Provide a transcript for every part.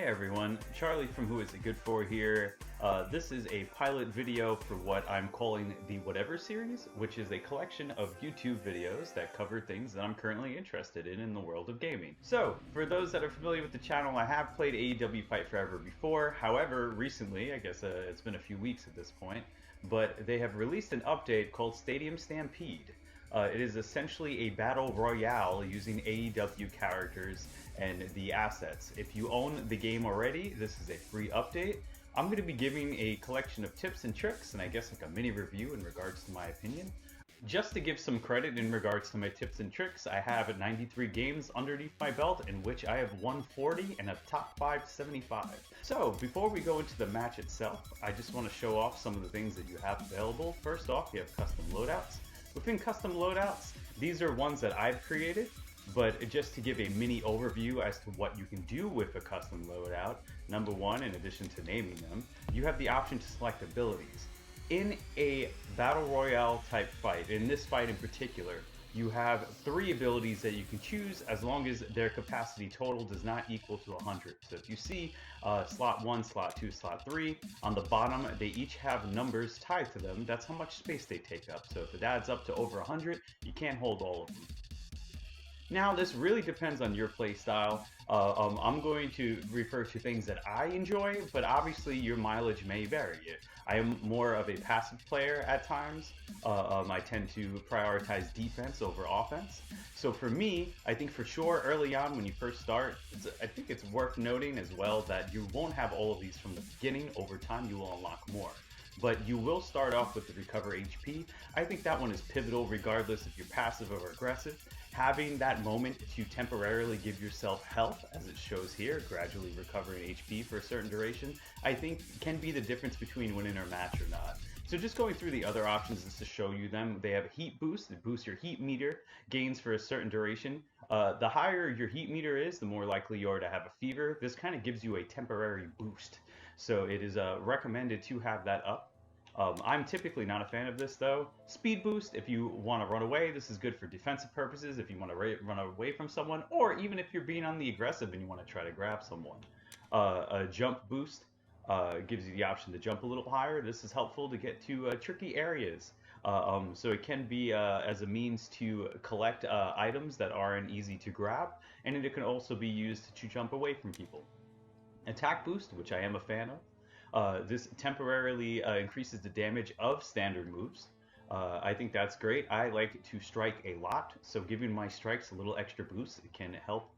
Hey everyone, Charlie from Who Is It Good For here. This is a pilot video for what I'm calling the Whatever series, which is a collection of YouTube videos that cover things that I'm currently interested in the world of gaming. So, for those that are familiar with the channel, I have played AEW Fight Forever before. However, recently, I guess it's been a few weeks at this point, but they have released an update called Stampede. It is essentially a battle royale using AEW characters and the assets. If you own the game already, this is a free update. I'm going to be giving a collection of tips and tricks and I guess like a mini review in regards to my opinion. Just to give some credit in regards to my tips and tricks, I have 93 games underneath my belt in which I have 140 and a top 5 75. So before we go into the match itself, I just want to show off some of the things that you have available. First off, you have custom loadouts. Within custom loadouts, these are ones that I've created, but just to give a mini overview as to what you can do with a custom loadout, number one, in addition to naming them, you have the option to select abilities. In a battle royale type fight, in this fight in particular, you have 3 abilities that you can choose as long as their capacity total does not equal to 100. So if you see slot 1, slot 2, slot 3, on the bottom they each have numbers tied to them. That's how much space they take up. So if it adds up to over 100, you can't hold all of them. Now, this really depends on your play style. I'm going to refer to things that I enjoy, but obviously your mileage may vary. I am more of a passive player at times. I tend to prioritize defense over offense. So for me, I think for sure early on when you first start, I think it's worth noting as well that you won't have all of these from the beginning. Over time, you will unlock more. But you will start off with the Recover HP. I think that one is pivotal regardless if you're passive or aggressive. Having that moment to temporarily give yourself health, as it shows here, gradually recovering HP for a certain duration, I think can be the difference between winning a match or not. So just going through the other options is to show you them. They have heat boost. It boosts your heat meter, gains for a certain duration. The higher your heat meter is, the more likely you are to have a fever. This kind of gives you a temporary boost. So it is recommended to have that up. I'm typically not a fan of this though. Speed boost, if you want to run away, this is good for defensive purposes if you want to run away from someone, or even if you're being on the aggressive and you want to try to grab someone. A jump boost gives you the option to jump a little higher. This is helpful to get to tricky areas. So it can be as a means to collect items that aren't easy to grab, and it can also be used to jump away from people. Attack boost, which I am a fan of. This temporarily increases the damage of standard moves. I think that's great. I like to strike a lot, so giving my strikes a little extra boost can help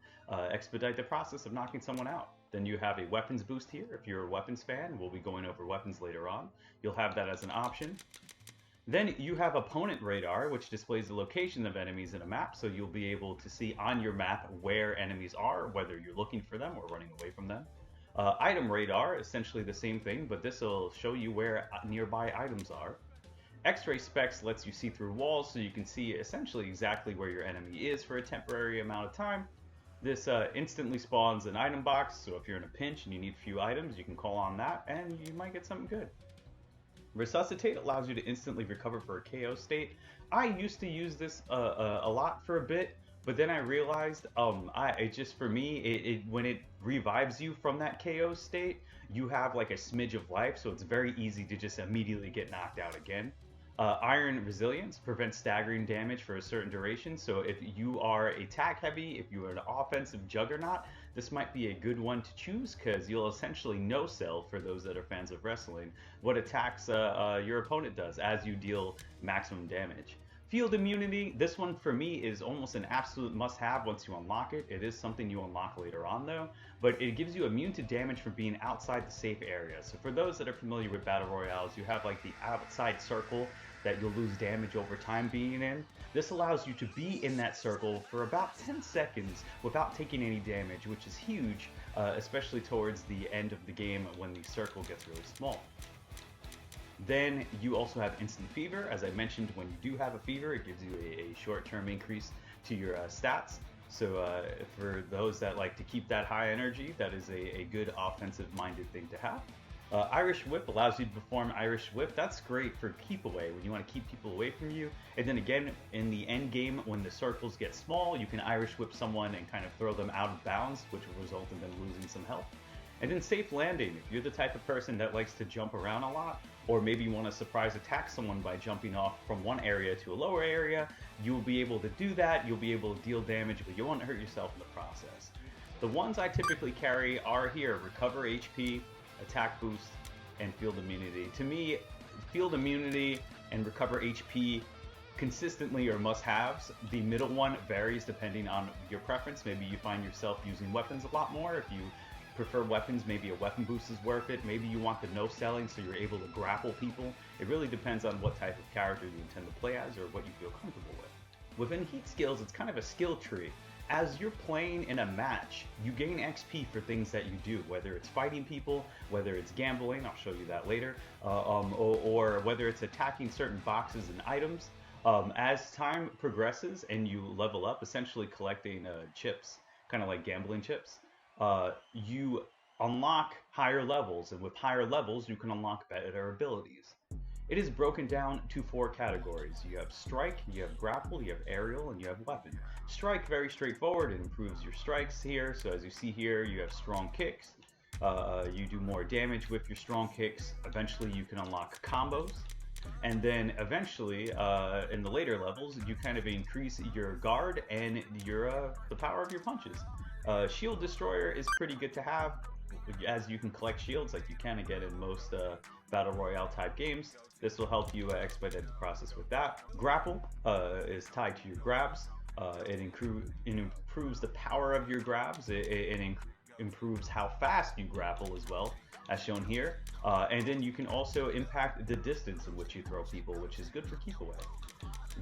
expedite the process of knocking someone out. Then you have a weapons boost here. If you're a weapons fan, we'll be going over weapons later on. You'll have that as an option. Then you have opponent radar, which displays the location of enemies in a map, so you'll be able to see on your map where enemies are, whether you're looking for them or running away from them. Item radar, essentially the same thing, but this will show you where nearby items are. X-ray specs lets you see through walls, so you can see essentially exactly where your enemy is for a temporary amount of time. This instantly spawns an item box, so if you're in a pinch and you need a few items, you can call on that, and you might get something good. Resuscitate allows you to instantly recover for a KO state. I used to use this a lot for a bit, but then I realized, for me, when it revives you from that KO state, you have like a smidge of life, so it's very easy to just immediately get knocked out again. Iron Resilience prevents staggering damage for a certain duration, so if you are attack heavy, if you are an offensive juggernaut, this might be a good one to choose because you'll essentially no-sell, for those that are fans of wrestling, what attacks your opponent does as you deal maximum damage. Field immunity, this one for me is almost an absolute must-have once you unlock it. It is something you unlock later on though, but it gives you immune to damage from being outside the safe area. So for those that are familiar with battle royales, you have like the outside circle that you'll lose damage over time being in. This allows you to be in that circle for about 10 seconds without taking any damage, which is huge, especially towards the end of the game when the circle gets really small. Then you also have instant fever. As I mentioned, when you do have a fever, it gives you a short-term increase to your stats. So for those that like to keep that high energy, that is a good offensive-minded thing to have. Irish Whip allows you to perform Irish Whip. That's great for keep away, when you want to keep people away from you. And then again, in the end game, when the circles get small, you can Irish Whip someone and kind of throw them out of bounds, which will result in them losing some health. And then safe landing. If you're the type of person that likes to jump around a lot, or maybe you want to surprise attack someone by jumping off from one area to a lower area, you'll be able to do that. You'll be able to deal damage, but you won't hurt yourself in the process. The ones I typically carry are here: Recover HP, Attack Boost, and Field Immunity. To me, Field Immunity and Recover HP consistently are must-haves. The middle one varies depending on your preference. Maybe you find yourself using weapons a lot more. If you prefer weapons, maybe a weapon boost is worth it. Maybe you want the no-selling so you're able to grapple people. It really depends on what type of character you intend to play as or what you feel comfortable with. Within heat skills, it's kind of a skill tree. As you're playing in a match, you gain XP for things that you do, whether it's fighting people, whether it's gambling, I'll show you that later, or whether it's attacking certain boxes and items. As time progresses and you level up, essentially collecting chips, kind of like gambling chips, you unlock higher levels, and with higher levels you can unlock better abilities. It is broken down to 4 categories. You have strike, you have grapple, you have aerial, and you have weapon. Strike, very straightforward. It improves your strikes here. So as you see here, you have strong kicks. You do more damage with your strong kicks. Eventually you can unlock combos. And then eventually, in the later levels, you kind of increase your guard and your the power of your punches. Shield Destroyer is pretty good to have, as you can collect shields like you can get in most Battle Royale type games. This will help you expedite the process with that. Grapple is tied to your grabs. It improves the power of your grabs. It improves how fast you grapple as well, as shown here. And then you can also impact the distance in which you throw people, which is good for keep away.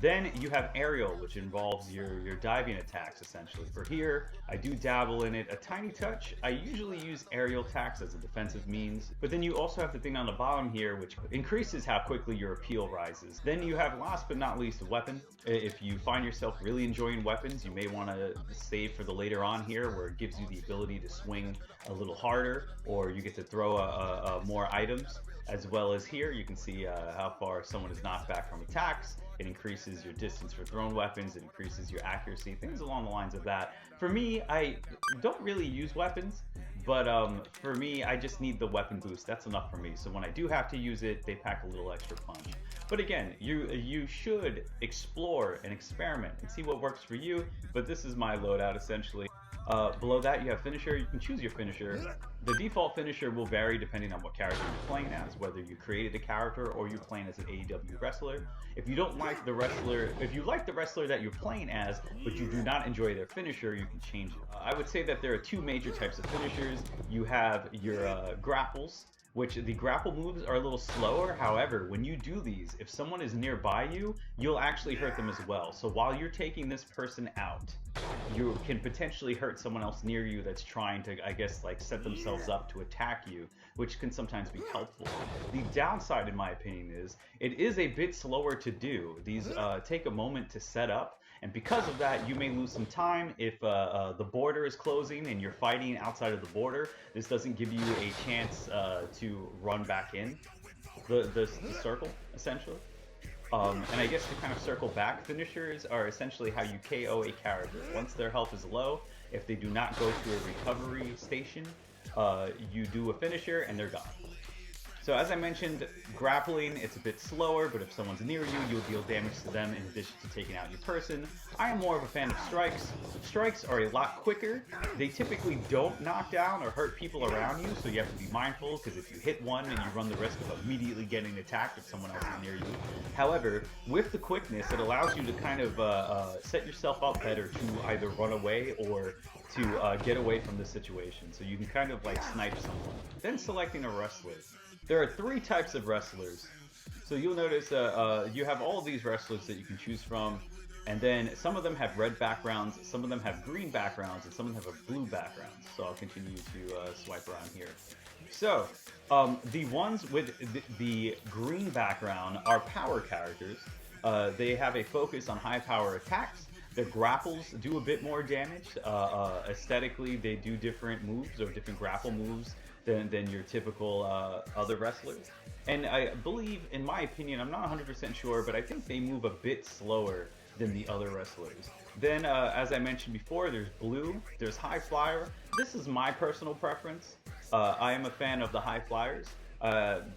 Then you have aerial, which involves your diving attacks, essentially. For here, I do dabble in it a tiny touch. I usually use aerial attacks as a defensive means, but then you also have the thing on the bottom here, which increases how quickly your appeal rises. Then you have, last but not least, a weapon. If you find yourself really enjoying weapons, you may want to save for the later on here, where it gives you the ability to swing a little harder, or you get to throw more items. As well as here, you can see how far someone is knocked back from attacks. It increases your distance for thrown weapons. It increases your accuracy, things along the lines of that. For me, I don't really use weapons, but for me, I just need the weapon boost. That's enough for me. So when I do have to use it, they pack a little extra punch. But again, you should explore and experiment and see what works for you. But this is my loadout, essentially. Below that, you have finisher. You can choose your finisher. The default finisher will vary depending on what character you're playing as, whether you created a character or you're playing as an AEW wrestler. If you don't like the wrestler, if you like the wrestler that you're playing as, but you do not enjoy their finisher, you can change it. I would say that there are 2 major types of finishers. You have your grapples, which the grapple moves are a little slower. However, when you do these, if someone is nearby you, you'll actually hurt them as well. So while you're taking this person out, you can potentially hurt someone else near you that's trying to, I guess, like set themselves up to attack you, which can sometimes be helpful. The downside, in my opinion, is it is a bit slower to do. These take a moment to set up, and because of that, you may lose some time if the border is closing and you're fighting outside of the border. This doesn't give you a chance to run back in the circle, essentially. And I guess to kind of circle back, finishers are essentially how you KO a character. Once their health is low, if they do not go to a recovery station, you do a finisher and they're gone. So as I mentioned, grappling, it's a bit slower, but if someone's near you, you'll deal damage to them in addition to taking out your person. I am more of a fan of strikes. Strikes are a lot quicker. They typically don't knock down or hurt people around you, so you have to be mindful, because if you hit one, then you run the risk of immediately getting attacked if someone else is near you. However, with the quickness, it allows you to kind of set yourself up better to either run away or to get away from the situation. So you can kind of like snipe someone. Then selecting a wrestler. There are 3 types of wrestlers. So you'll notice you have all of these wrestlers that you can choose from, and then some of them have red backgrounds, some of them have green backgrounds, and some of them have blue backgrounds. So I'll continue to swipe around here. So the ones with the green background are power characters. They have a focus on high power attacks. Their grapples do a bit more damage. Aesthetically, they do different moves or different grapple moves than your typical other wrestlers. And I believe, in my opinion, I'm not 100% sure, but I think they move a bit slower than the other wrestlers. Then, as I mentioned before, there's blue, there's high flyer. This is my personal preference. I am a fan of the high flyers.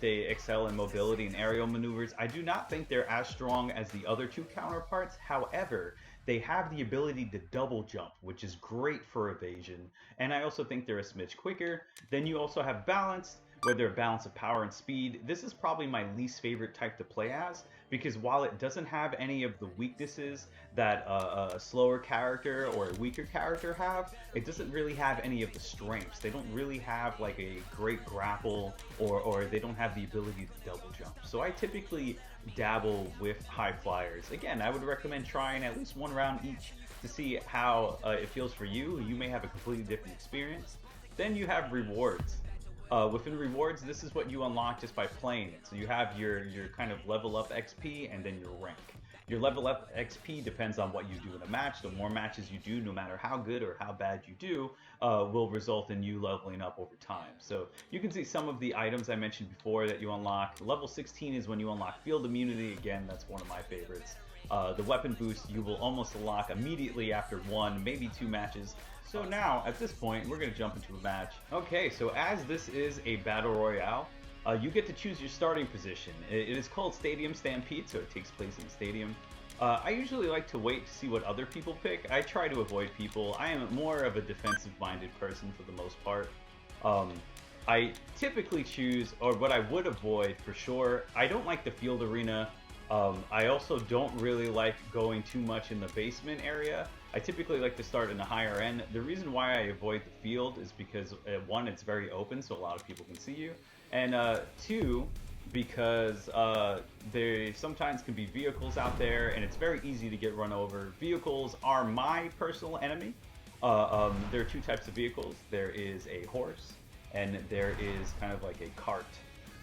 They excel in mobility and aerial maneuvers. I do not think they're as strong as the other two counterparts. However, they have the ability to double jump, which is great for evasion. And I also think they're a smidge quicker. Then you also have balance, where they're a balance of power and speed. This is probably my least favorite type to play as, because while it doesn't have any of the weaknesses that a slower character or a weaker character have, it doesn't really have any of the strengths. They don't really have like a great grapple, or they don't have the ability to double jump. So I typically dabble with high flyers. Again, I would recommend trying at least one round each to see how it feels for you. You may have a completely different experience. Then you have rewards. Within rewards, this is what you unlock just by playing it. So you have your kind of level up XP and then your rank. Your level up XP depends on what you do in a match. The more matches you do, no matter how good or how bad you do, will result in you leveling up over time. So you can see some of the items I mentioned before that you unlock. Level 16 is when you unlock field immunity. Again, that's one of my favorites. The weapon boost you will almost unlock immediately after one, maybe two matches. So now, at this point, we're going to jump into a match. Okay, so as this is a battle royale, you get to choose your starting position. It is called Stadium Stampede, so it takes place in a stadium. I usually like to wait to see what other people pick. I try to avoid people. I am more of a defensive-minded person for the most part. I typically choose, or what I would avoid for sure, I don't like the field arena. I also don't really like going too much in the basement area. I typically like to start in the higher end. The reason why I avoid the field is because, one, it's very open, so a lot of people can see you. And two, because there sometimes can be vehicles out there, and it's very easy to get run over. Vehicles are my personal enemy. There are two types of vehicles. There is a horse, and there is kind of like a cart.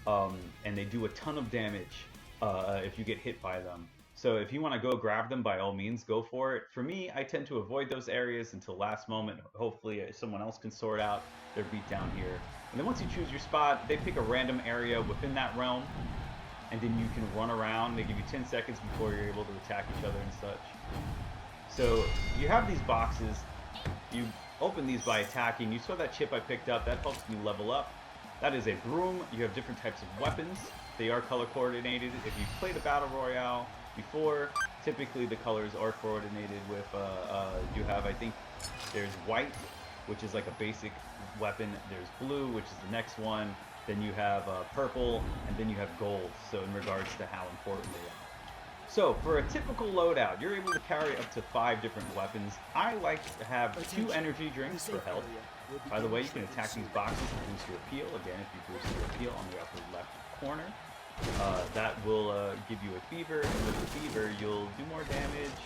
And they do a ton of damage if you get hit by them. So if you want to go grab them, by all means, go for it. For me, I tend to avoid those areas until last moment. Hopefully someone else can sort out their beat down here. And then once you choose your spot, they pick a random area within that realm, and then you can run around. They give you 10 seconds before you're able to attack each other and such. So you have these boxes. You open these by attacking. You saw that chip I picked up. That helps me level up. That is a broom. You have different types of weapons. They are color coordinated. If you've played a battle royale before, typically the colors are coordinated with, you have, I think, there's white, which is like a basic weapon. There's blue, which is the next one. Then you have purple, and then you have gold, so in regards to how important they are. So for a typical loadout, you're able to carry up to 5 different weapons. I like to have 2 energy drinks for health. By the way, you can attack these boxes to boost your appeal. Again, if you boost your appeal on the upper left corner, that will give you a fever, and with the fever, you'll do more damage,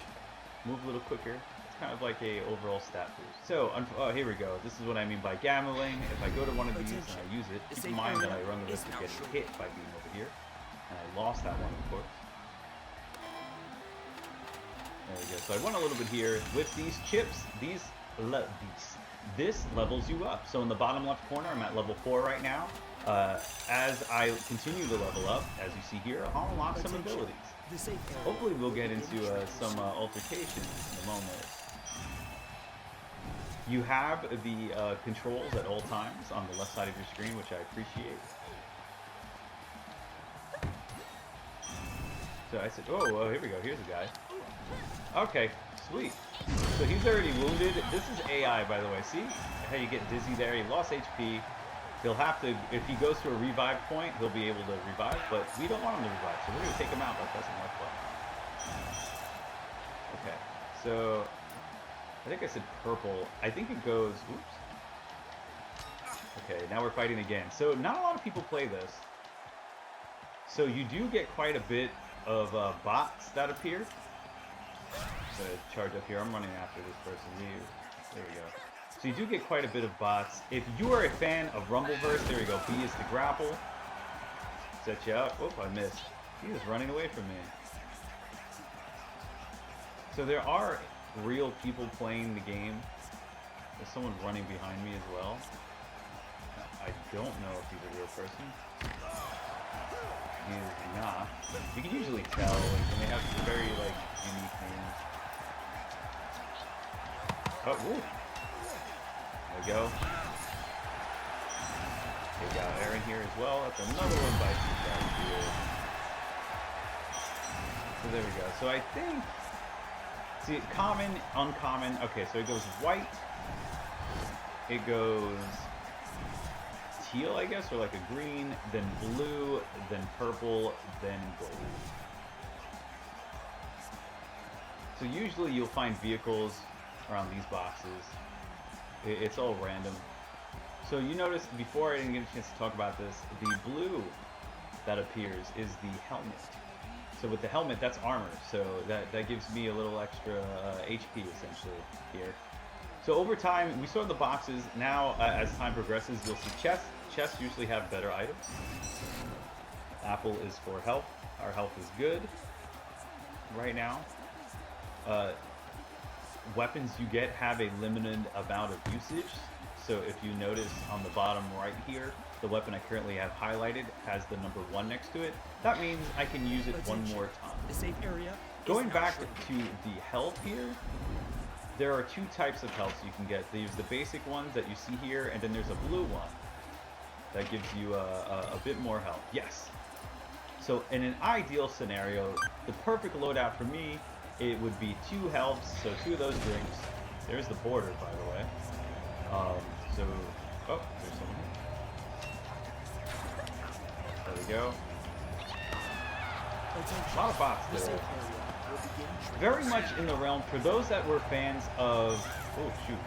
move a little quicker. It's kind of like a overall stat boost. So, here we go. This is what I mean by gambling. If I go to one of these and I use it, keep in mind that I run the risk of getting hit by being over here. And I lost that one, of course. There we go. So I won a little bit here. With these chips, this levels you up. So in the bottom left corner, I'm at level 4 right now. As I continue to level up, as you see here, I'll unlock some abilities. Hopefully we'll get into some altercations in a moment. You have the controls at all times on the left side of your screen, which I appreciate. So I said, oh, here we go. Here's a guy. Okay, sweet. So he's already wounded. This is AI, by the way. See how you get dizzy there? He lost HP. He'll have to, if he goes to a revive point, he'll be able to revive, but we don't want him to revive, so we're going to take him out by pressing left button. Okay, so I think I said purple. I think it goes, oops. Okay, now we're fighting again. So not a lot of people play this. So you do get quite a bit of bots that appear. I'm going to charge up here. I'm running after this person. There we go. So you do get quite a bit of bots. If you are a fan of Rumbleverse, there we go. B is the grapple. Set you up. Oh, I missed. He is running away from me. So there are real people playing the game. There's someone running behind me as well. I don't know if he's a real person. He is not. You can usually tell, and they have very, unique names. Oh, woo. There we go. They got Aaron here as well. That's another one by these guys here. So there we go. So I think, see, common, uncommon. Okay, so it goes white. It goes teal, I guess, or like a green, then blue, then purple, then gold. So usually you'll find vehicles around these boxes. It's all random. So you notice, before I didn't get a chance to talk about this, the blue that appears is the helmet. So with the helmet, that's armor. So that gives me a little extra HP essentially here. So over time, we sort the boxes. Now, as time progresses, you'll see chests. Chests usually have better items. Apple is for health. Our health is good right now. Weapons you get have a limited amount of usage. So if you notice on the bottom right here, the weapon I currently have highlighted has the number 1 next to it. That means I can use it one more time. The safe area. Going back to the health here, there are 2 types of health you can get. There's the basic ones that you see here, and then there's a blue one that gives you a bit more health. Yes. So in an ideal scenario, the perfect loadout for me, it would be 2 healths, so 2 of those drinks. There's the border, by the way. Oh, there's someone here. There we go. A lot of bots there. Very much in the realm, for those that were fans of... Oh, shoot.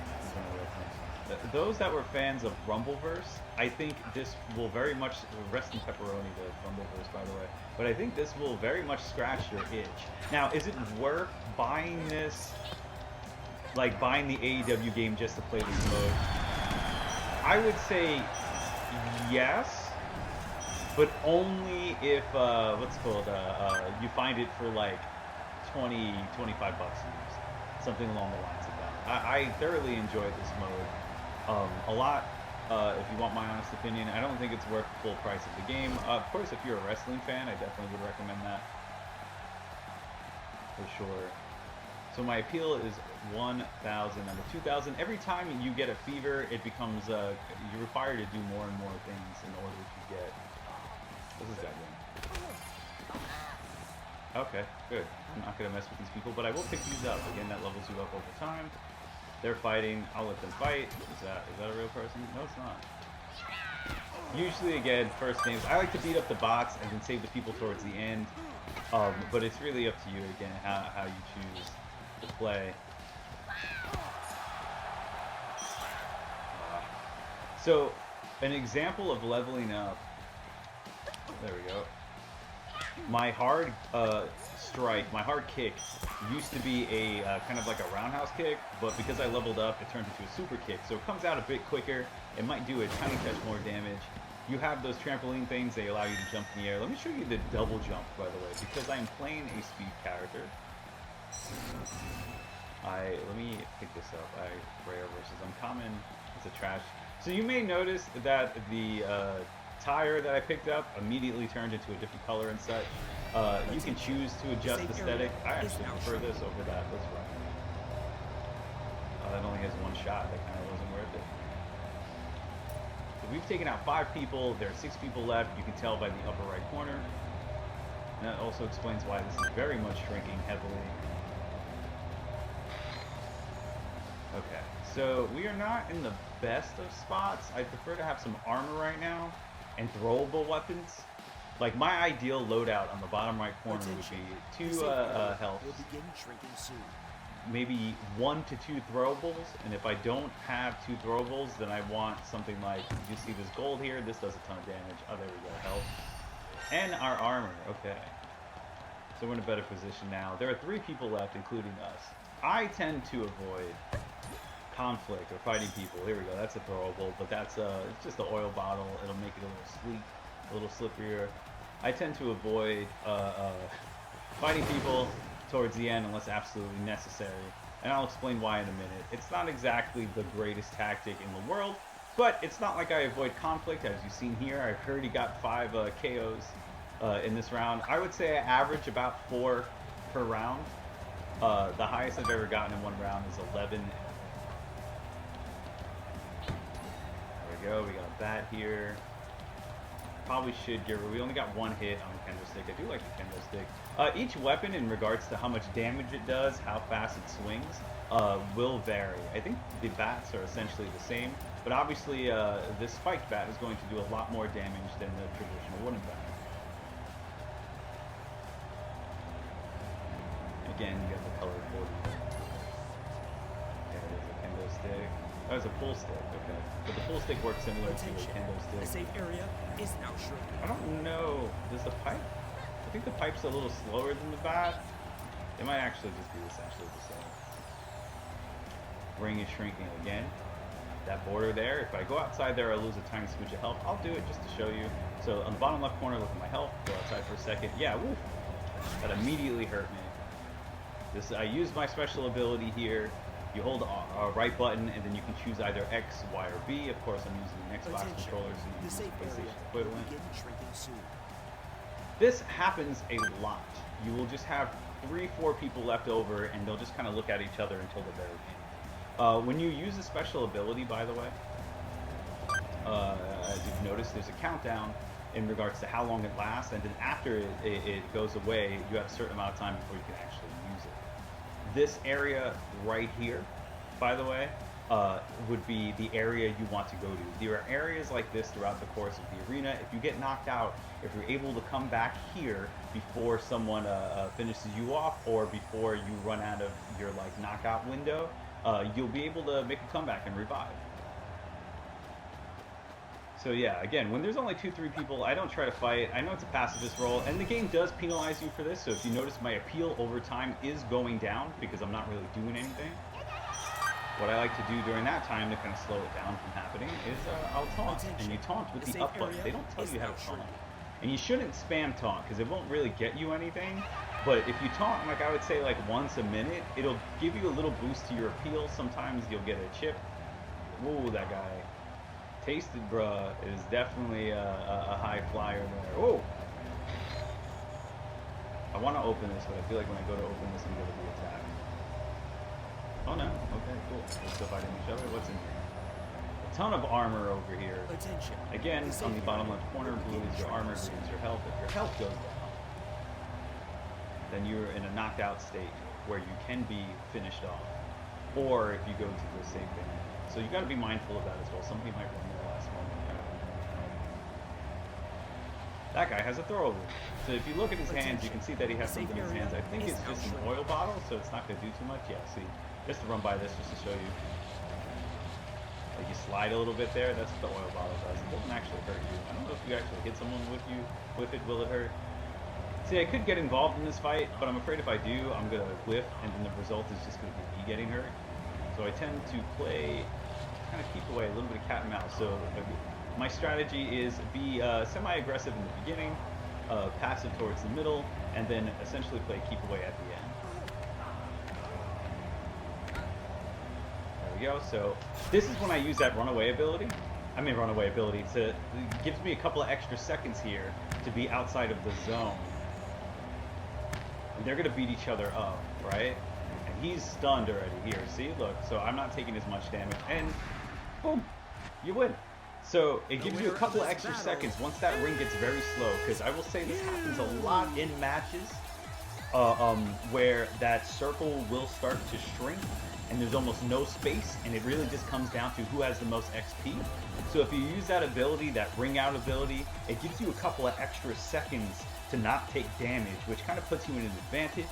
Those that were fans of Rumbleverse, I think this will very much... Rest in pepperoni, the Rumbleverse, by the way. But I think this will very much scratch your itch. Now, is it worth buying this... Like, buying the AEW game just to play this mode? I would say yes. But only if, what's it called, you find it for like 20, 25 bucks used. Something along the lines of that. I thoroughly enjoyed this mode a lot. If you want my honest opinion, I don't think it's worth the full price of the game. Of course, if you're a wrestling fan, I definitely would recommend that. For sure. So my appeal is 1,000 out of 2,000. Every time you get a fever, it becomes, you're required to do more and more things in order to get... What's this guy doing? Okay, good. I'm not going to mess with these people, but I will pick these up. Again, that levels you up over time. They're fighting. I'll let them fight. Is that a real person? No, it's not. Usually, again, first names. I like to beat up the bots and then save the people towards the end. But it's really up to you, again, how you choose to play. So, an example of leveling up. There we go. My hard strike, my hard kick used to be a kind of like a roundhouse kick, but because I leveled up, it turned into a super kick. So it comes out a bit quicker. It might do a tiny touch more damage. You have those trampoline things, they allow you to jump in the air. Let me show you the double jump, by the way, because I'm playing a speed character. Let me pick this up. Rare versus uncommon. It's a trash. So you may notice that the tire that I picked up immediately turned into a different color and such. You can choose to adjust aesthetic. I actually prefer this over that. Let's run. That only has 1 shot. That kind of wasn't worth it. So we've taken out 5 people. There are 6 people left. You can tell by the upper right corner. And that also explains why this is very much shrinking heavily. Okay, so we are not in the best of spots. I prefer to have some armor right now and throwable weapons. Like my ideal loadout on the bottom right corner would be 2 health, maybe 1 to 2 throwables, and if I don't have 2 throwables, then I want something like, you see this gold here, this does a ton of damage. Oh, there we go, health. And our armor, okay. So we're in a better position now. There are 3 people left, including us. I tend to avoid conflict or fighting people. Here we go, that's a throwable, but that's it's just an oil bottle. It'll make it a little sweet, a little slipperier. I tend to avoid fighting people towards the end unless absolutely necessary, and I'll explain why in a minute. It's not exactly the greatest tactic in the world, but it's not like I avoid conflict. As you've seen here, I've already got 5 KOs in this round. I would say I average about 4 per round. The highest I've ever gotten in 1 round is 11. There we go, we got that here. probably should get rid. We only got one hit on the kendo stick. I do like the kendo stick. Each weapon, in regards to how much damage it does, how fast it swings, will vary. I think the bats are essentially the same, but obviously this spiked bat is going to do a lot more damage than the traditional wooden bat. Again, you have the colored border. There it is, a kendo stick. That was a pull stick, okay. But the pull stick works similar to a kendo stick. The safe area is now shrinking. I don't know. Does the pipe? I think the pipe's a little slower than the bat. It might actually just be essentially the same. Ring is shrinking again. That border there, if I go outside there, I lose a tiny smidge of health. I'll do it just to show you. So on the bottom left corner, look at my health. Go outside for a second. Yeah, woof. That immediately hurt me. I used my special ability here. You hold a right button, and then you can choose either X, Y, or B. Of course, I'm using an Xbox controller, so you use the PlayStation equivalent. This happens a lot. You will just have 3-4 people left over, and they'll just kind of look at each other until the very end. When you use a special ability, by the way, as you've noticed, there's a countdown in regards to how long it lasts, and then after it goes away, you have a certain amount of time before you can actually use it. This area right here, by the way, would be the area you want to go to. There are areas like this throughout the course of the arena. If you get knocked out, if you're able to come back here before someone finishes you off, or before you run out of your knockout window, you'll be able to make a comeback and revive. So yeah, again, when there's only 2-3 people, I don't try to fight. I know it's a pacifist role, and the game does penalize you for this, so if you notice, my appeal over time is going down because I'm not really doing anything. What I like to do during that time to kind of slow it down from happening is I'll taunt, and you taunt with the up button. They don't tell you how to taunt. And you shouldn't spam taunt, because it won't really get you anything, but if you taunt, like I would say once a minute, it'll give you a little boost to your appeal. Sometimes you'll get a chip. Ooh, that guy. Tasted bruh is definitely a high flyer there. Oh! I want to open this, but I feel like when I go to open this, I'm going to be attacked. Oh no. Okay, cool. We're still fighting each other. What's in here? A ton of armor over here. Attention. Again, on the bottom left corner, blue is your armor, green is your health. If your health goes down, then you're in a knocked out state where you can be finished off. Or if you go to the save bin. So you got to be mindful of that as well. Somebody might run the last moment. That guy has a throwover. So if you look at his hands, you can see that he has something in his hands. I think it's just an oil bottle, so it's not going to do too much. Yeah, see, just to run by this, just to show you. Like you slide a little bit there, that's what the oil bottle does. It doesn't actually hurt you. I don't know if you actually hit someone with it, will it hurt? See, I could get involved in this fight, but I'm afraid if I do, I'm going to whiff, and then the result is just going to be me getting hurt. So I tend to play, kind of keep away, a little bit of cat and mouse. So my strategy is be semi-aggressive in the beginning, passive towards the middle, and then essentially play keep away at the end. There we go. So this is when I use that runaway ability. It gives me a couple of extra seconds here to be outside of the zone. And they're going to beat each other up, right? He's stunned already here. See, look. So I'm not taking as much damage, and boom, you win. So it gives you a couple of extra seconds once that ring gets very slow. Because I will say this happens a lot in matches where that circle will start to shrink, and there's almost no space, and it really just comes down to who has the most XP. So if you use that ability, that ring out ability, it gives you a couple of extra seconds to not take damage, which kind of puts you in an advantage.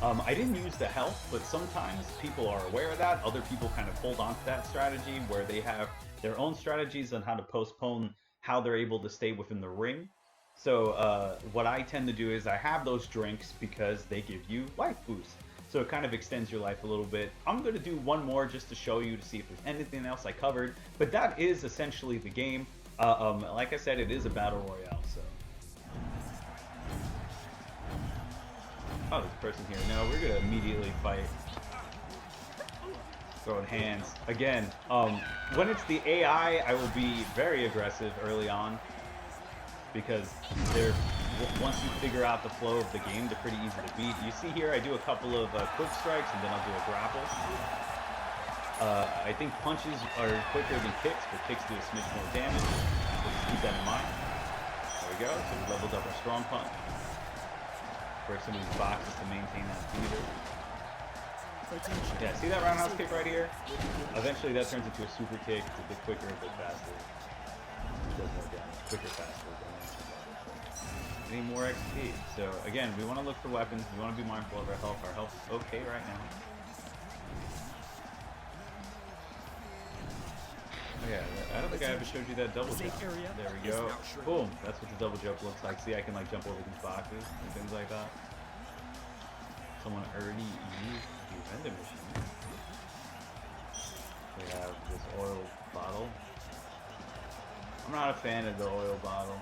I didn't use the health, but sometimes people are aware of that. Other people kind of hold on to that strategy where they have their own strategies on how to postpone how they're able to stay within the ring. So what I tend to do is I have those drinks because they give you life boost. So it kind of extends your life a little bit. I'm going to do one more just to show you to see if there's anything else I covered. But that is essentially the game. Like I said, it is a battle royale. So. Oh, there's a person here. No, we're gonna immediately fight. Throwing hands. Again, when it's the AI, I will be very aggressive early on. Because once you figure out the flow of the game, they're pretty easy to beat. You see here, I do a couple of quick strikes, and then I'll do a grapple. I think punches are quicker than kicks, but kicks do a smidge more damage. So just keep that in mind. There we go. So we leveled up our strong punch. For some of these boxes to maintain that theater. Yeah, see that roundhouse kick right here? Eventually that turns into a super kick. It's a bit quicker, a bit faster. It does more damage. Quicker, faster. We need more XP. So again, we want to look for weapons. We want to be mindful of our health. Our health is okay right now. Oh yeah, I don't think I ever showed you that double jump. There we go. Boom. That's what the double jump looks like. See, I can like jump over these boxes and things like that. Someone already used the vending machine. We have this oil bottle. I'm not a fan of the oil bottle.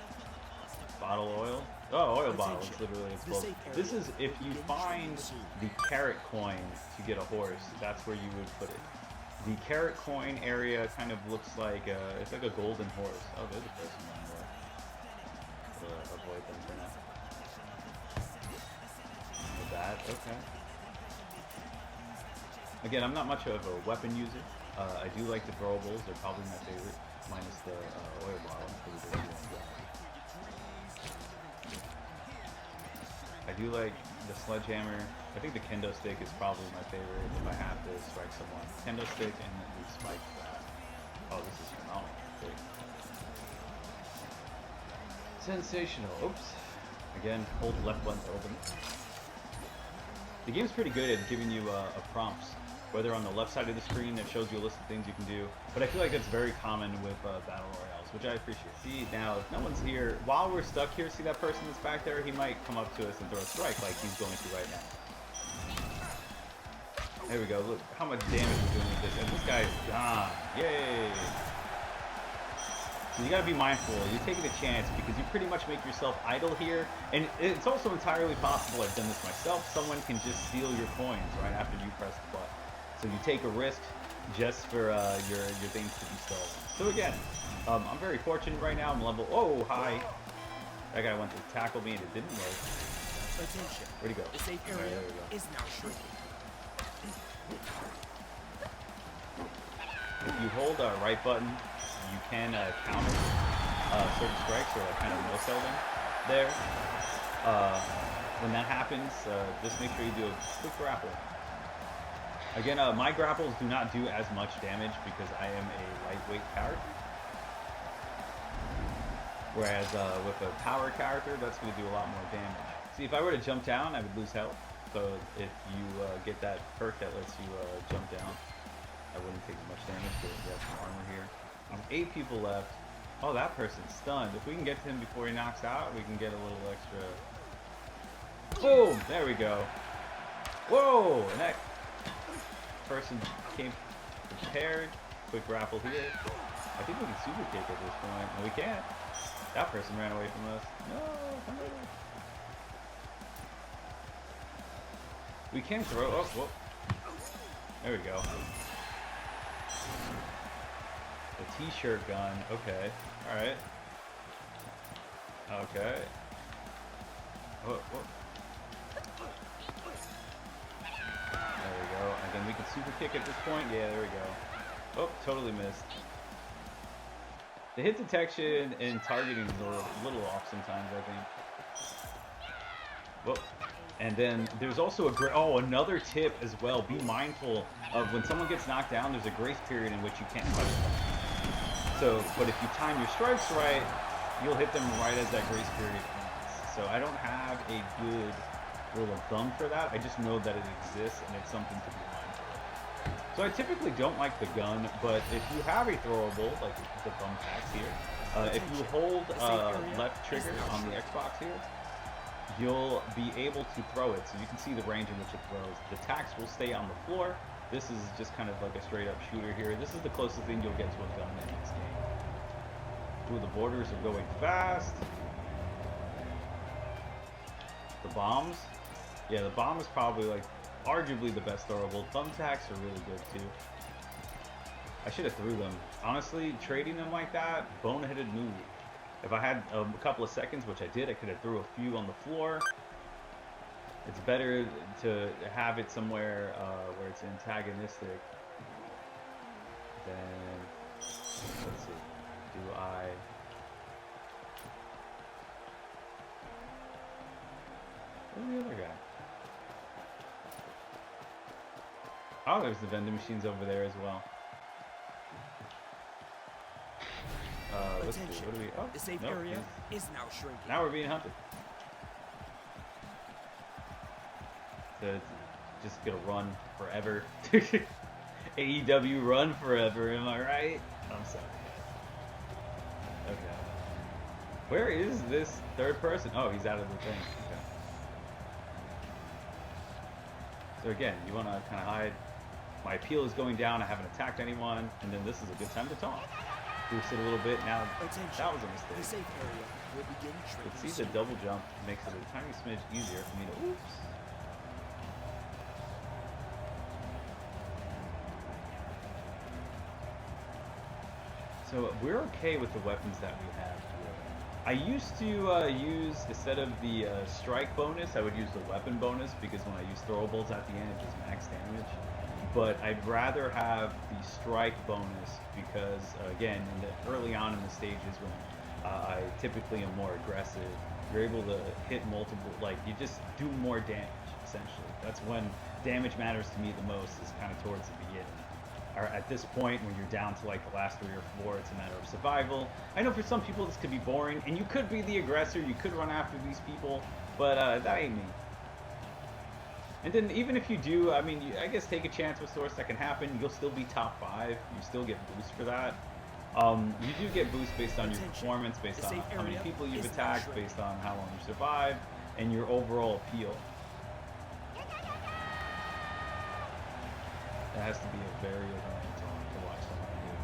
Bottle oil? Oh, oil bottle. It's literally it's called. This is if you find the carrot coin to get a horse. That's where you would put it. The carrot coin area kind of looks like it's like a golden horse. Oh, there's a person on there. So avoid them for now. With that, okay. Again, I'm not much of a weapon user. I do like the throwables. They're probably my favorite, minus the oil bottle. I do like the sledgehammer. I think the kendo stick is probably my favorite if I have to strike someone. Kendo stick and then we spike that. Oh, this is phenomenal. Great. Sensational. Oops. Again, hold the left button to open. The game's pretty good at giving you prompts. Whether on the left side of the screen, it shows you a list of things you can do. But I feel like that's very common with Battle Royales, which I appreciate. See, now, if no one's here, while we're stuck here, see that person that's back there? He might come up to us and throw a strike like he's going to right now. There we go. Look how much damage we're doing with this. And this guy is gone. Yay! So you gotta be mindful. You're taking a chance because you pretty much make yourself idle here. And it's also entirely possible, I've done this myself, someone can just steal your coins right after you press the button. So you take a risk just for your things to be stolen. So again, I'm very fortunate right now. I'm level. Oh, hi. That guy went to tackle me and it didn't work. Attention. Where'd he go? The safe area There we go. is now shrinking. If you hold right button, you can counter certain strikes or kind of no-sell them there. When that happens, just make sure you do a quick grapple. Again, my grapples do not do as much damage because I am a lightweight character. Whereas with a power character, that's going to do a lot more damage. See, if I were to jump down, I would lose health. So if you get that perk that lets you jump down, I wouldn't take as much damage because we have some armor here. 8 people left. Oh, that person's stunned. If we can get to him before he knocks out, we can get a little extra. Boom! There we go. Whoa! And that person came prepared. Quick grapple here. I think we can super kick at this point. No, we can't. That person ran away from us. No, come over. We can throw. Oh, whoa. There we go. The t-shirt gun. Okay. All right. Okay. Whoa, whoa. There we go. And then we can super kick at this point. Yeah, there we go. Oh, totally missed. The hit detection and targeting is a little off sometimes, I think. Whoa. And then there's also another tip as well. Be mindful of when someone gets knocked down, there's a grace period in which you can't touch them. So, but if you time your strikes right, you'll hit them right as that grace period ends. So I don't have a good rule of thumb for that. I just know that it exists and it's something to be mindful of. So I typically don't like the gun, but if you have a throwable, like the thumbtacks here, if you hold left trigger on the Xbox here, you'll be able to throw it. So you can see the range in which it throws. The tacks will stay on the floor. This is just kind of like a straight up shooter here. This is the closest thing you'll get to a gun in this game. Ooh, the borders are going fast. The bombs. Yeah, the bomb is probably like arguably the best throwable. Thumbtacks are really good too. I should have threw them. Honestly, trading them like that, boneheaded move. If I had a couple of seconds, which I did, I could have threw a few on the floor. It's better to have it somewhere where it's antagonistic than, let's see, do I Oh, there's the vending machines over there as well. Let's see. What do we? Oh, The safe nope, area is now shrinking. now we're being hunted. So it's just gonna run forever. AEW run forever, am I right? I'm sorry. Okay. Where is this third person? Oh, he's out of the thing. Okay. So again, you want to kind of hide. My appeal is going down. I haven't attacked anyone, and then this is a good time to taunt. Boost it a little bit. Now that was a The mistake. safe area will begin shrinking. But see, the double jump makes it a tiny smidge easier for me to. Oops. So we're okay with the weapons that we have here. I used to use, instead of the strike bonus, I would use the weapon bonus, because when I use throwables at the end, it does max damage. But I'd rather have the strike bonus because, again, early on in the stages when I typically am more aggressive, you're able to hit multiple, like, you just do more damage, essentially. That's when damage matters to me the most, is kind of towards the beginning. Or at this point, when you're down to like the last 3 or 4, it's a matter of survival. I know for some people this could be boring, and you could be the aggressor, you could run after these people, but that ain't me. And then even if you do, I mean, I guess take a chance with source, that can happen. You'll still be top 5. You still get boost for that. You do get boost based on your performance, based on how many people you've attacked, based on how long you survive, and your overall appeal. That has to be a very annoying taunt to watch someone do.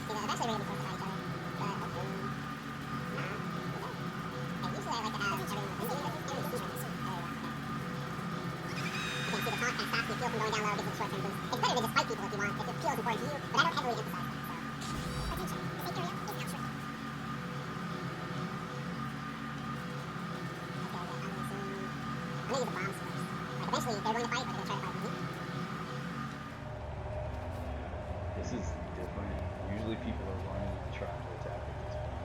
Eventually we're going to be forced to fight each other, but hopefully... And usually I like to have everyone with me, but it's okay. Again, see, the taunt kind of stops the appeal from going down low, gives it a short-term boost. It's better to just fight people if you want, if the appeal is important to you, but I don't heavily emphasize that, so... Attention, the safe area is now shrinking. Okay, I'm gonna use the bombs first. Eventually, they're going to fight, but they're going to try to fight with me. This is different. Usually people are running to try to attack at this point.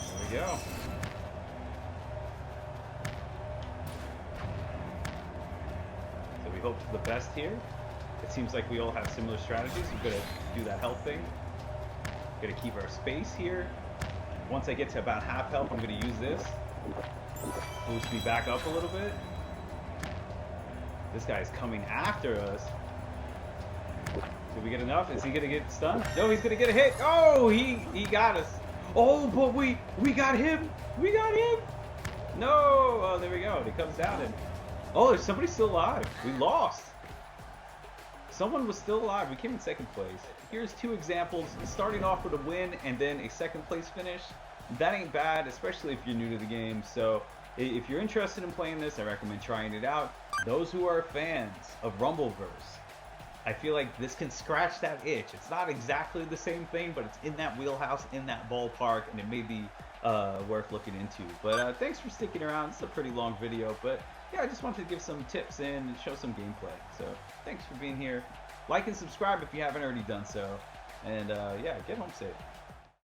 There we go. So we hope for the best here. It seems like we all have similar strategies. We're going to do that health thing. We're going to keep our space here. Once I get to about half health, I'm going to use this. Boost me back up a little bit. This guy's coming after us. Did we get enough? Is he going to get stunned? No, he's going to get a hit. Oh, he got us. Oh, but we got him. We got him. No. Oh, there we go. He comes down and... Oh, there's somebody still alive. We lost. Someone was still alive. We came in second place. Here's 2 examples, starting off with a win and then a second place finish. That ain't bad, especially if you're new to the game. So if you're interested in playing this, I recommend trying it out. Those who are fans of Rumbleverse, I feel like this can scratch that itch. It's not exactly the same thing, but it's in that wheelhouse, in that ballpark, and it may be worth looking into. But thanks for sticking around. It's a pretty long video, but yeah, I just wanted to give some tips in and show some gameplay. So thanks for being here. Like and subscribe if you haven't already done so. And yeah, get home safe.